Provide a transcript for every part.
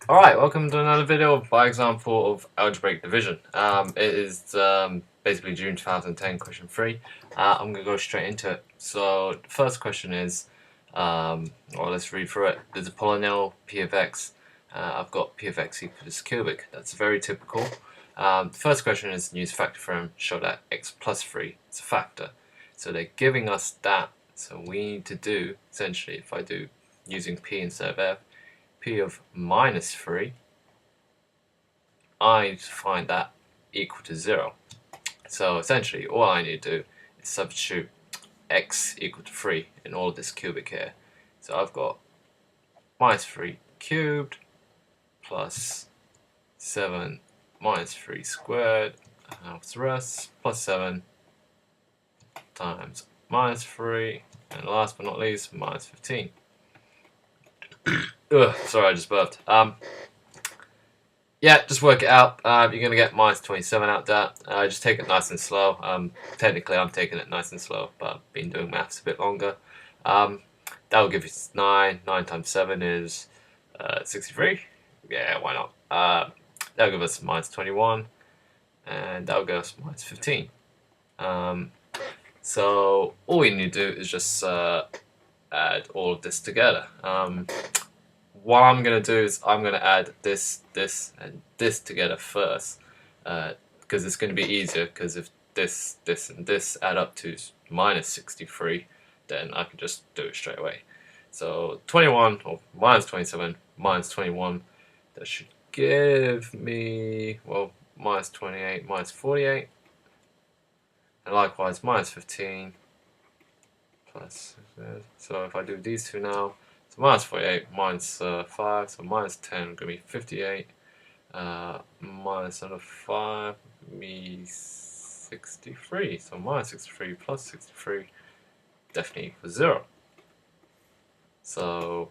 Alright, welcome to another video by example of algebraic division. It is basically June 2010 question 3. I'm going to go straight into it. So the first question is, well, let's read through it. There's a polynomial p of x. I've got p of x equal to this cubic. That's very typical. The first question is use factor theorem, show that x plus 3 is a factor. So they're giving us that. So we need to do, essentially, if I do using p instead of f, p of minus 3, I need to find that equal to 0. So essentially all I need to do is substitute x equal to 3 in all of this cubic here. So I've got minus 3 cubed plus 7 minus 3 squared, and what's the rest? Plus 7 times minus 3, and last but not least, minus 15. Ugh, sorry, I just burped. Yeah, just work it out. You're going to get minus 27 out of that. Just take it nice and slow. Technically, I'm taking it nice and slow, but I've been doing maths a bit longer. That will give you 9. 9 times 7 is 63. Yeah, why not? That will give us minus 21, and that will give us minus 15. So all we need to do is just add all of this together. What I'm going to do is I'm going to add this, this, and this together first, because it's going to be easier, because if this, this, and this add up to minus 63, then I can just do it straight away. So 21, or minus 27, minus 21, that should give me, well, minus 28, minus 48, and likewise minus 15, plus, so if I do these two now, so minus 48 minus 5, so minus 10 going to be 58. Minus another 5 going to be 63. So minus 63 plus 63 definitely equals 0. So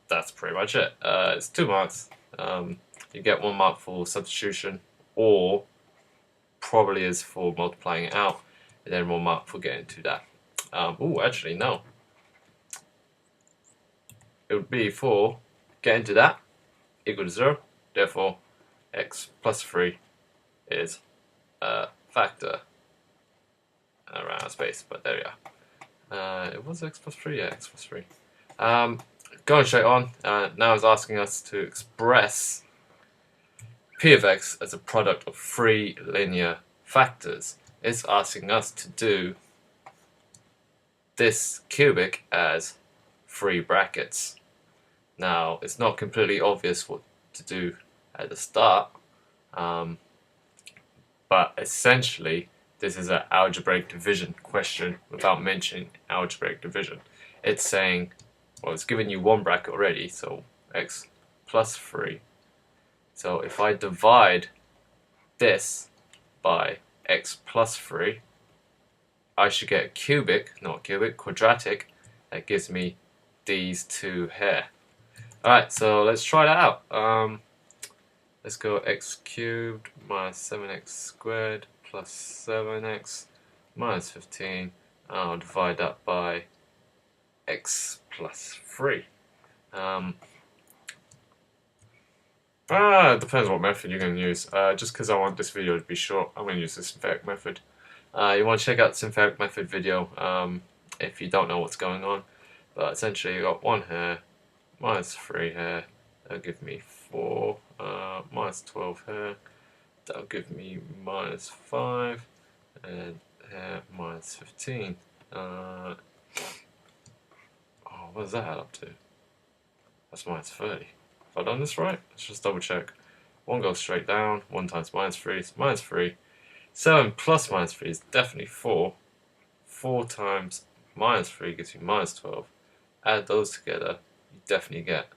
that's pretty much it. It's 2 marks. You get 1 mark for substitution, or probably is for multiplying it out, and then 1 mark for getting to that. Oh, actually, no. It would be for getting to that equal to 0, therefore x plus 3 is a factor. Around out of space, but there we are. It was x plus 3, yeah, x plus 3. Going straight on, now it's asking us to express p of x as a product of 3 linear factors. It's asking us to do this cubic as 3 brackets. Now, it's not completely obvious what to do at the start, but essentially this is an algebraic division question without mentioning algebraic division. It's saying, well, it's given you 1 bracket already, so x plus 3. So if I divide this by x plus 3, I should get a cubic, not cubic, quadratic, that gives me these two here. Alright, so let's try that out. Let's go x cubed minus 7x squared plus 7x minus 15. I'll divide that by x plus 3. It depends what method you're going to use. Just because I want this video to be short, I'm going to use the synthetic method. You want to check out the synthetic method video if you don't know what's going on. But essentially, you got 1 here, minus 3 here, that'll give me 4, minus 12 here, that'll give me minus 5, and here, minus 15. Oh, what does that add up to? That's minus 30. Have I done this right? Let's just double check. 1 goes straight down, 1 times minus 3 is minus 3. 7 plus minus 3 is definitely 4. 4 times minus 3 gives you minus 12. Add those together, you definitely get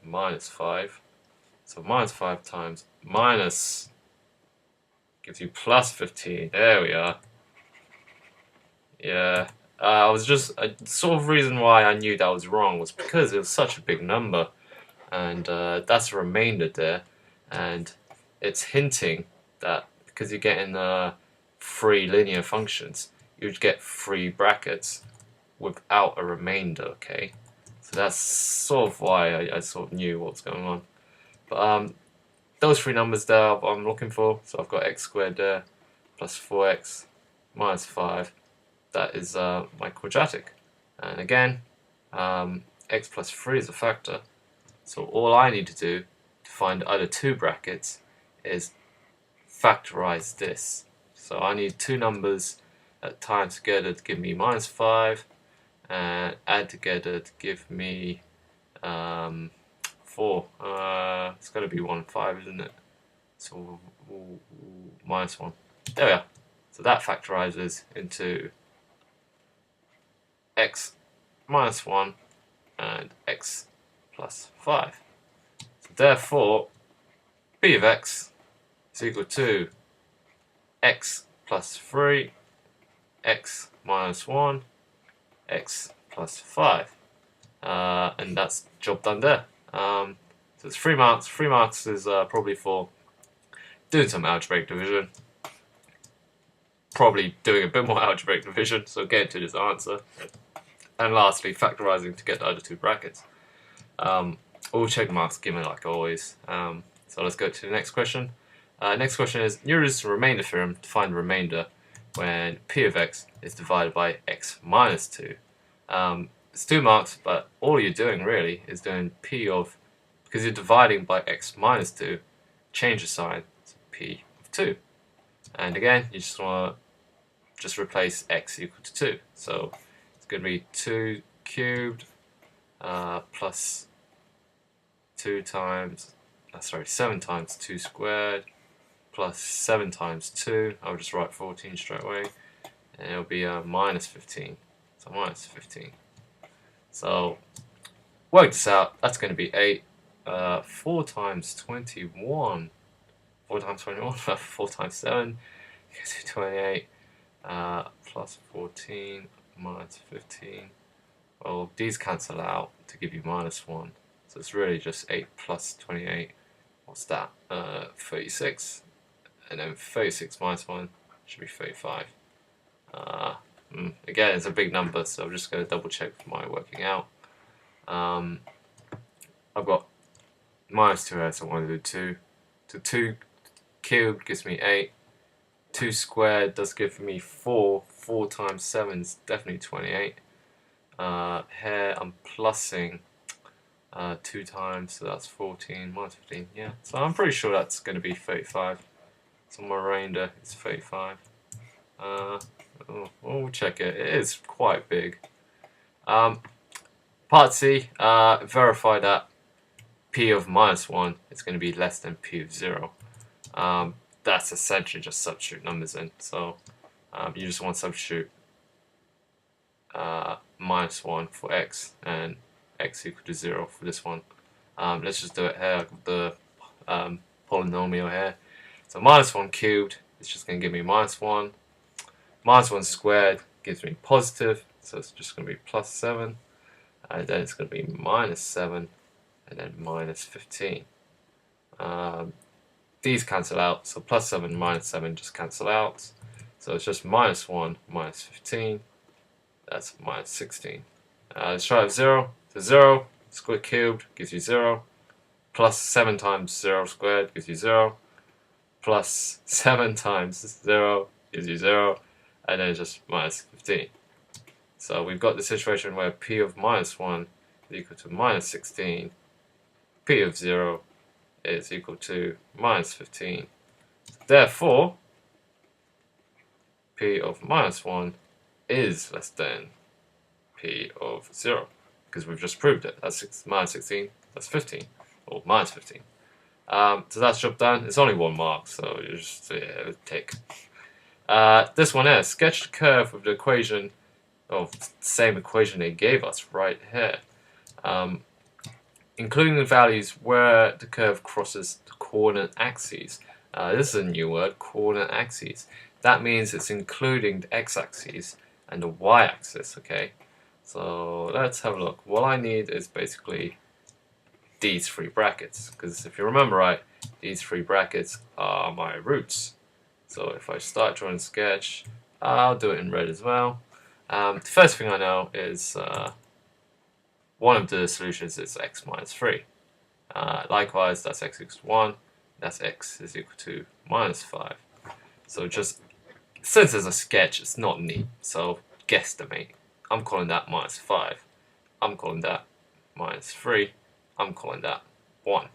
minus 5. So minus 5 times minus gives you plus 15. There we are. Yeah. The sort of reason why I knew that was wrong was because it was such a big number. And that's a remainder there. And it's hinting that because you're getting 3 linear functions, you'd get 3 brackets without a remainder, okay? So that's sort of why I sort of knew what was going on. But those three numbers there are what I'm looking for. So I've got x squared there, plus 4x minus 5. That is my quadratic. And again, x plus 3 is a factor. So all I need to do to find the other two brackets is factorize this. So I need two numbers that times together to give me minus 5 and add together to give me 4. It's going to be 1 and 5, isn't it? So minus 1. There we are. So that factorizes into x minus 1 and x plus 5. So therefore, p of x is equal to x plus 3, x minus 1, x plus 5. And that's job done there. So it's 3 marks. 3 marks is probably for doing some algebraic division. Probably doing a bit more algebraic division, so getting to this answer. And lastly, factorizing to get the other two brackets. All check marks given like always. So let's go to the next question. Next question is, use the remainder theorem to find the remainder when p of x is divided by x minus 2. It's 2 marks, but all you're doing really is doing p of, because you're dividing by x minus 2, change the sign to p of 2. And again, you just want to just replace x equal to 2. So it's going to be 2 cubed plus 2 times, 7 times 2 squared plus 7 times 2. I'll just write 14 straight away. And it'll be minus 15. So minus 15. So work this out. That's going to be 8. 4 times 21. 4 times 21, 4 times 7, gives you 28, plus 14, minus 15. Well, these cancel out to give you minus 1. So it's really just 8 plus 28. What's that? 36. And then 36 minus 1 should be 35. Again, it's a big number, so I'm just going to double check for my working out. I've got minus 2 here, so I want to do 2. So 2 cubed gives me 8. 2 squared does give me 4. 4 times 7 is definitely 28. Here I'm plussing 2 times, so that's 14 minus 15. Yeah, so I'm pretty sure that's going to be 35. So my remainder is 35. We'll check it. It is quite big. Part C, verify that p of minus 1 is going to be less than p of 0. That's essentially just substitute numbers in. So you just want to substitute minus 1 for x and x equal to 0 for this one. Let's just do it here with the polynomial here. So minus 1 cubed is just going to give me minus 1. Minus 1 squared gives me positive, so it's just going to be plus 7. And then it's going to be minus 7 and then minus 15. These cancel out, so plus 7 minus 7 just cancel out. So it's just minus 1 minus 15. That's minus 16. Let's try with 0. So 0 squared cubed gives you 0. Plus 7 times 0 squared gives you 0. Plus 7 times 0 gives you 0. And then it's just minus 15. So we've got the situation where p of minus 1 is equal to minus 16. P of 0 is equal to minus 15. Therefore, p of minus 1 is less than p of 0. Because we've just proved it. That's minus 16, that's 15. Or minus 15. So that's job done. It's only 1 mark, so you just take. This one here, sketch the curve of the equation, of the same equation they gave us right here. Including the values where the curve crosses the coordinate axes. This is a new word, coordinate axes. That means it's including the x-axis and the y-axis, okay? So let's have a look. What I need is basically these 3 brackets, because if you remember right, these 3 brackets are my roots. So if I start drawing a sketch, I'll do it in red as well. The first thing I know is one of the solutions is x minus 3. Likewise, that's x equals 1, that's x is equal to minus 5. So just, since it's a sketch, it's not neat, so guesstimate. I'm calling that minus 5. I'm calling that minus 3. I'm calling that 1.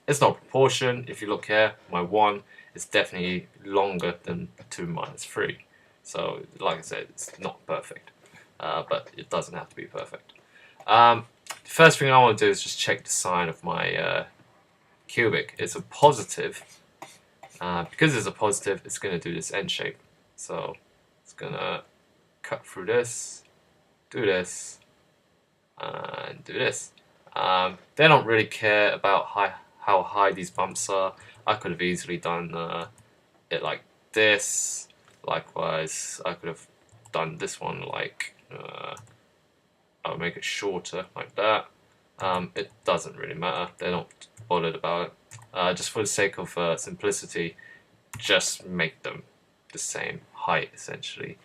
It's not proportion. If you look here, my 1 is definitely longer than 2 minus 3. So, like I said, it's not perfect. But it doesn't have to be perfect. First thing I want to do is just check the sign of my cubic. It's a positive. Because it's a positive, it's going to do this N shape. So it's going to cut through this, do this, and do this. They don't really care about how high these bumps are. I could have easily done it like this. Likewise, I could have done this one like, I'll make it shorter like that. It doesn't really matter. They're not bothered about it. Just for the sake of simplicity, just make them the same height essentially.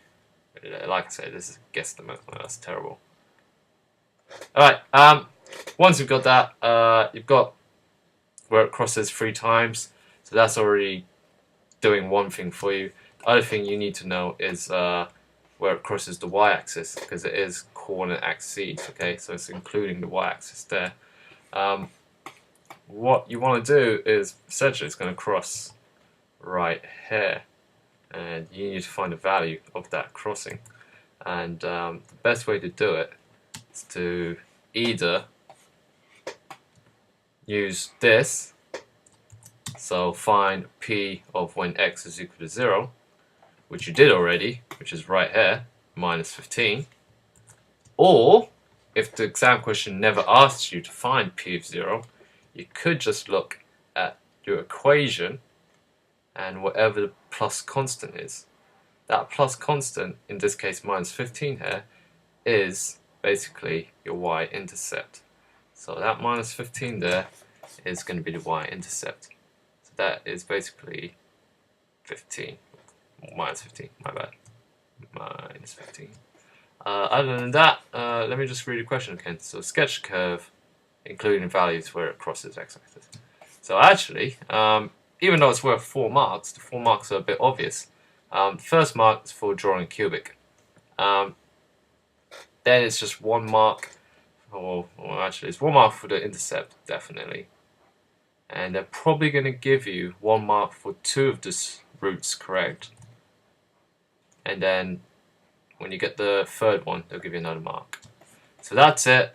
Like I said, this is a guesstimate. That's terrible. Alright, once you've got that, you've got where it crosses 3 times, so that's already doing one thing for you. The other thing you need to know is where it crosses the y-axis, because it is coordinate axes, okay, so it's including the y-axis there. What you want to do is, essentially it's going to cross right here, and you need to find the value of that crossing. And the best way to do it is to either use this, so find p of when x is equal to 0, which you did already, which is right here, minus 15, or if the exam question never asks you to find p of 0, you could just look at your equation and whatever the plus constant is. That plus constant, in this case minus 15 here, is basically your y-intercept. So that minus 15 there is going to be the y-intercept. So that is basically 15. Minus 15, my bad. Minus 15. Other than that, let me just read the question again. So sketch a curve, including values where it crosses x-axis. So actually, even though it's worth 4 marks, the 4 marks are a bit obvious. The first mark is for drawing a cubic. Then it's just 1 mark, or actually it's 1 mark for the intercept, definitely. And they're probably going to give you 1 mark for 2 of the roots correct. And then when you get the third one, they'll give you another mark. So that's it.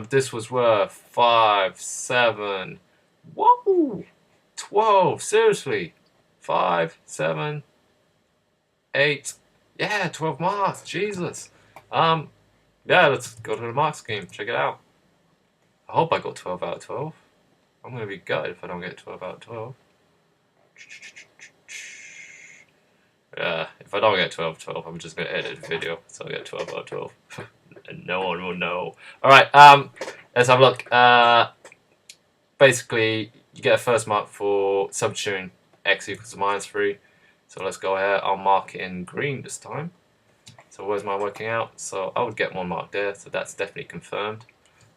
This was worth 5, 7, whoa, 12, seriously. 5, 7, 8, yeah, 12 marks, Jesus. Yeah, let's go to the mark scheme, check it out. I hope I got 12 out of 12. I'm going to be gutted if I don't get 12 out of 12. Yeah, if I don't get 12 12, I'm just going to edit the video, so I'll get 12 out of 12. And no one will know. Alright, let's have a look. Basically, you get a first mark for substituting x equals to minus 3. So let's go ahead, I'll mark it in green this time. So where's my working out? So I would get 1 mark there, so that's definitely confirmed.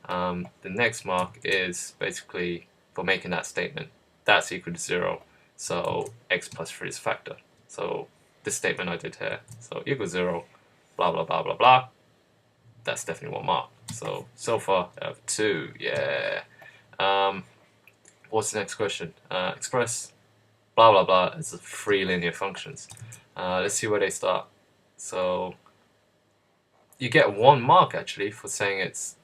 The next mark is basically for making that statement. That's equal to 0, so x plus 3 is a factor. So this statement I did here, so equals 0, blah blah blah blah blah. That's definitely 1 mark. So far I have 2, yeah. What's the next question? Express blah blah blah as 3 linear functions. Let's see where they start. So you get 1 mark actually for saying it's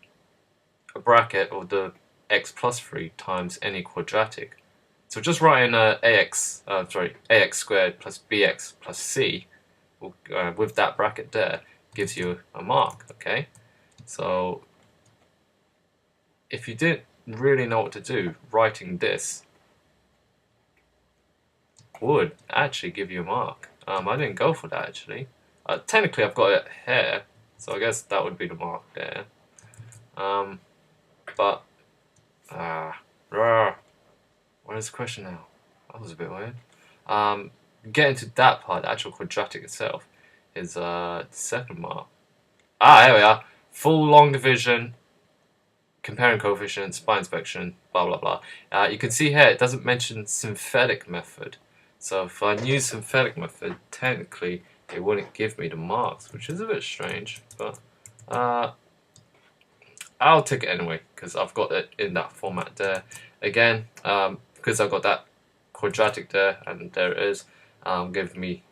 a bracket of the x plus 3 times any quadratic. So just writing ax squared plus bx plus c with that bracket there gives you a mark, okay? So if you didn't really know what to do, writing this would actually give you a mark. I didn't go for that actually. Technically I've got it here, so I guess that would be the mark there. Where's the question now? That was a bit weird. Getting to that part, the actual quadratic itself, is the second mark. Here we are. Full long division comparing coefficients, by inspection, blah blah blah. You can see here it doesn't mention synthetic method. So if I use synthetic method, technically it wouldn't give me the marks, which is a bit strange, but I'll take it anyway because I've got it in that format there. Again, because I've got that quadratic there, and there it is, giving me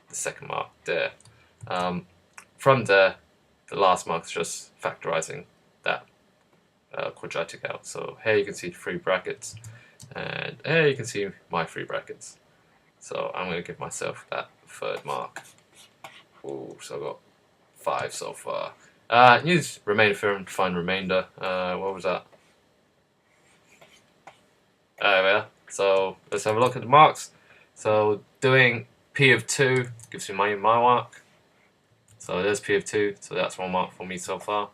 the second mark there. From there, the last mark is just factorizing that quadratic out. So here you can see 3 brackets, and here you can see my 3 brackets. So I'm going to give myself that third mark. Ooh, so I've got 5 so far. Use remainder theorem to find remainder. What was that? There we are. So let's have a look at the marks. So doing P of 2 gives me my mark. So there's P of 2, so that's 1 mark for me so far.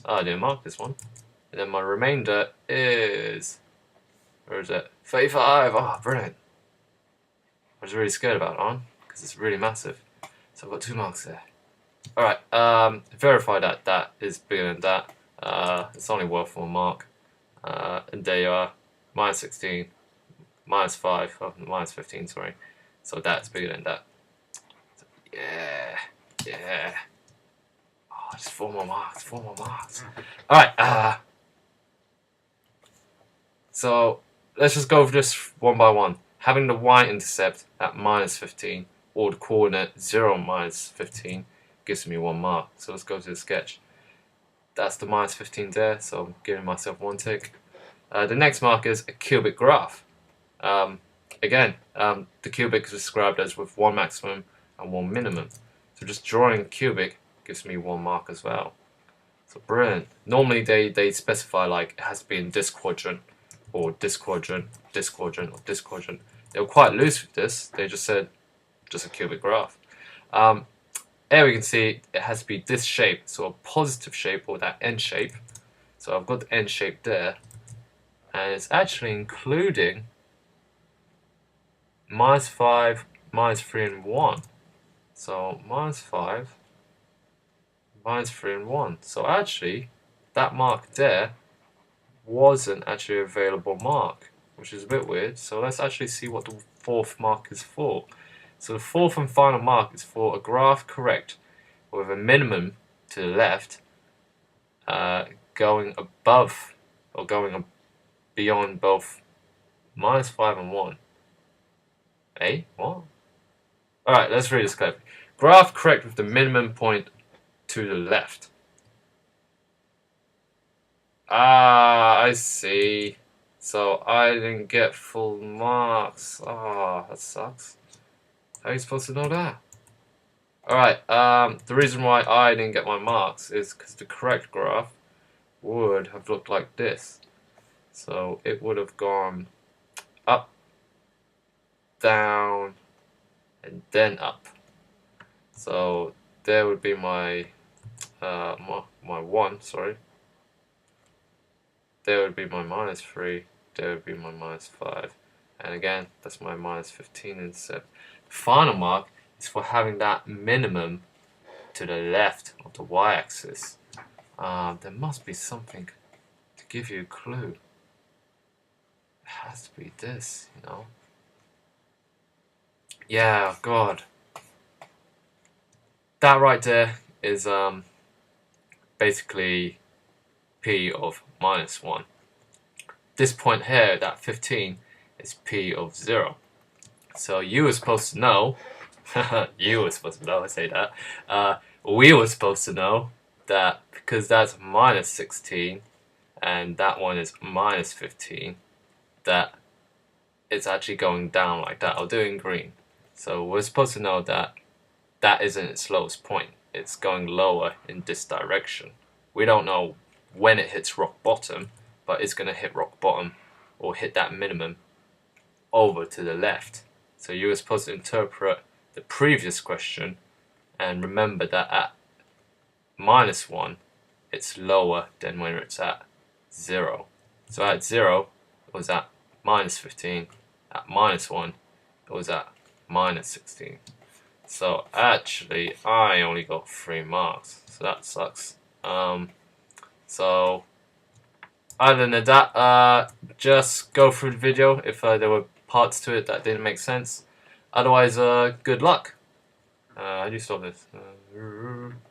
Oh, I didn't mark this one. And then my remainder is, where is it? 35. Oh, brilliant. I was really scared about that one because it's really massive. So I've got 2 marks there. Alright, verify that that is bigger than that. It's only worth 1 mark. And there you are. Minus 16, minus 5, oh, minus 15, sorry. So that's bigger than that. So, yeah. Oh, just 4 more marks, 4 more marks. Alright, so let's just go over this one by one. Having the y-intercept at minus 15, or the coordinate 0 minus 15, gives me 1 mark. So let's go to the sketch. That's the minus 15 there, so I'm giving myself 1 tick. The next mark is a cubic graph. Again, the cubic is described as with 1 maximum and 1 minimum. So just drawing cubic gives me 1 mark as well. So brilliant. Normally they specify like it has to be in this quadrant, or this quadrant, this quadrant, or this quadrant. They were quite loose with this. They just said just a cubic graph. Here we can see it has to be this shape, so a positive shape or that N shape. So I've got the N shape there. And it's actually including minus 5, minus 3, and 1. So minus 5, minus 3, and 1. So actually, that mark there wasn't actually an available mark, which is a bit weird. So let's actually see what the 4th mark is for. So the 4th and final mark is for a graph correct with a minimum to the left, going above or going beyond both minus 5 and 1. Eh? What? Alright, let's read this carefully. Graph correct with the minimum point to the left. Ah, I see. So I didn't get full marks. Ah, that sucks. How are you supposed to know that? Alright, the reason why I didn't get my marks is because the correct graph would have looked like this. So it would have gone up, down, and then up. So there would be my my 1, sorry. There would be my minus 3, there would be my minus 5. And again, that's my minus 15 instead. The final mark is for having that minimum to the left of the y-axis. There must be something to give you a clue. It has to be this, you know. Yeah, God. That right there is basically P of minus 1. This point here, that 15, is P of 0. So you were supposed to know, you were supposed to know, I say that, we were supposed to know that because that's minus 16 and that one is minus 15, that it's actually going down like that. I'll do it in green. So we're supposed to know that that isn't its lowest point. It's going lower in this direction. We don't know when it hits rock bottom, but it's going to hit rock bottom or hit that minimum over to the left. So you were supposed to interpret the previous question and remember that at minus 1, it's lower than when it's at 0. So at 0, it was at minus 15. At minus 1, it was at minus 16. So actually, I only got 3 marks. So that sucks. So other than that, just go through the video if there were parts to it that didn't make sense. Otherwise, good luck. How do you stop this?